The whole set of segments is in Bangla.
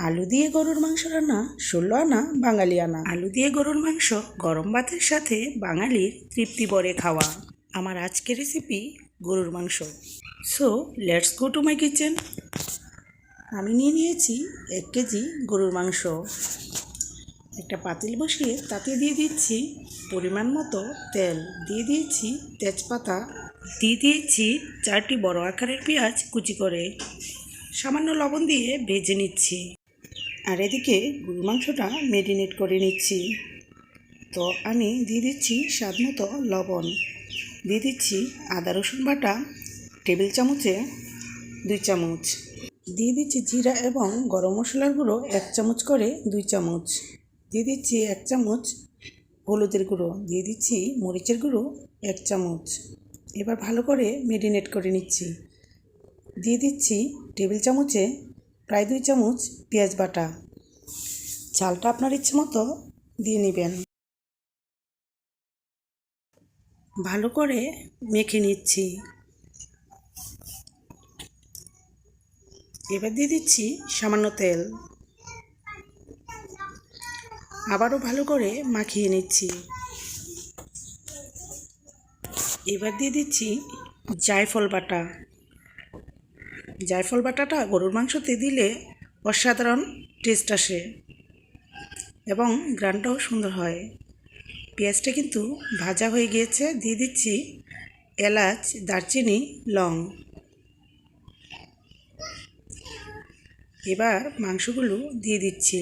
আলু দিয়ে গরুর মাংস রান্না 16 আনা বাঙালিয়ানা। আলু দিয়ে গরুর মাংস গরম ভাতের সাথে বাঙালির তৃপ্তি ভরে খাওয়া। আমার আজকের রেসিপি গরুর মাংস। So let's go to my kitchen. আমি নিয়ে নিয়েছি 1 কেজি গরুর মাংস। একটা পাতিল বসিয়ে তাতে দিয়ে দিচ্ছি পরিমাণ মতো তেল, দিয়ে দিয়েছি তেজপাতা, দিয়ে দিয়েছি 4টি বড় আকারের পেঁয়াজ কুচি করে, সামান্য লবণ দিয়ে ভেজে নিচ্ছি। আর এদিকে গরুর মাংসটা ম্যারিনেট করে নিচ্ছি। তো আমি দিয়ে দিচ্ছি স্বাদ মতো লবণ, দিয়ে দিচ্ছি আদা রসুন বাটা টেবিল চামচে 2 চামচ, দিয়ে দিচ্ছি জিরা এবং গরম মশলার গুঁড়ো 1 চামচ করে 2 চামচ, দিয়ে দিচ্ছি 1 চামচ হলুদের গুঁড়ো, দিয়ে দিচ্ছি মরিচের গুঁড়ো 1 চামচ। এবার ভালো করে ম্যারিনেট করে নিচ্ছি। দিয়ে দিচ্ছি টেবিল চামচে প্রায় 2 চামচ পেঁয়াজ বাটা। ঝালটা আপনার ইচ্ছে মতো দিয়ে নেবেন। ভালো করে মেখে নিচ্ছি। এবার দিয়ে দিচ্ছি সামান্য তেল, আবারও ভালো করে মাখিয়ে নিচ্ছি। এবার দিয়ে দিচ্ছি জায়ফল বাটা। জায়ফল বাটাটা গরুর মাংসতে দিলে অসাধারণ টেস্ট আসে এবং ঘ্রাণটাও সুন্দর হয়। পেঁয়াজটা কিন্তু ভাজা হয়ে গিয়েছে, দিয়ে দিচ্ছি এলাচ, দারচিনি, লং। এবার মাংসগুলো দিয়ে দিচ্ছি।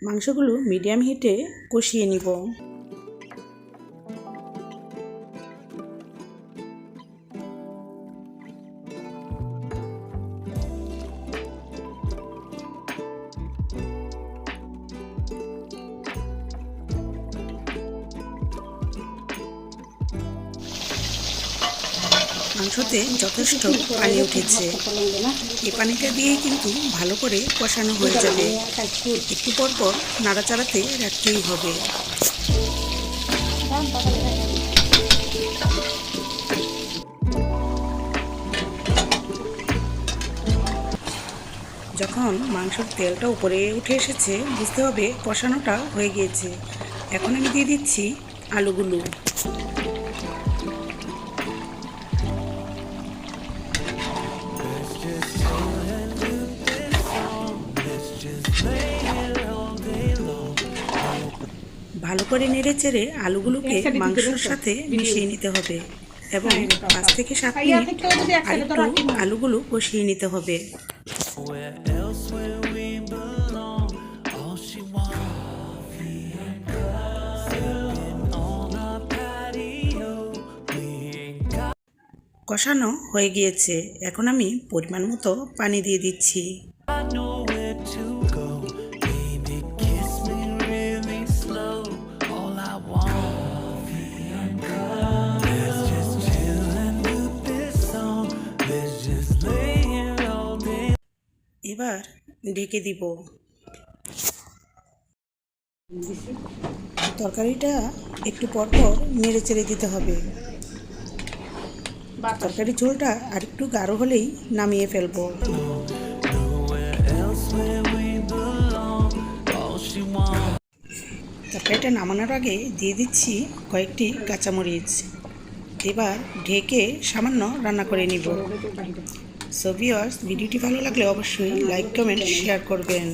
মাংসগুলো মিডিয়াম হিটে কষিয়ে নিব। মাংসতে যথেষ্ট পানি উঠেছে। এই পানিটা দিয়ে কিন্তু ভালো করে কষানো হয়ে যাবে। একটু পর পর নাড়াচাড়াতে রাখতেই হবে। যখন মাংসের তেলটা উপরে উঠে এসেছে বুঝতে হবে কষানোটা হয়ে গিয়েছে। এখন আমি দিয়ে দিচ্ছি আলুগুলো। ভালো করে নেড়ে চেড়ে আলুগুলোকে মাংসের সাথে মিশিয়ে নিতে হবে এবং 5 থেকে 7 মিনিট আরেকটু আলুগুলো কষিয়ে নিতে হবে। কষানো হয়ে গিয়েছে। এখন আমি পরিমাণ মতো পানি দিয়ে দিচ্ছি। এবার ঢেকে দিব। তরকারিটা একটু পরপর নেড়ে চেড়ে দিতে হবে। তরকারি ঝোলটা আর একটু গাঢ় হলেই নামিয়ে ফেলবো। তরকারিটা নামানোর আগে দিয়ে দিচ্ছি কয়েকটি কাঁচামরিচ। এবার ঢেকে সামান্য রান্না করে নিব। সো ভিউয়ার্স, ভিডিওটি ভালো লাগলে অবশ্যই লাইক, কমেন্ট, শেয়ার করবেন।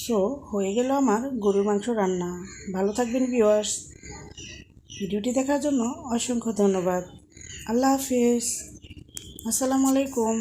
সো হয়ে গেল আমার গরুর মাংস রান্না। ভালো থাকবেন ভিউয়ার্স। ভিডিওটি দেখার জন্য অসংখ্য ধন্যবাদ। আল্লাহ হাফেজ। আসসালামু আলাইকুম।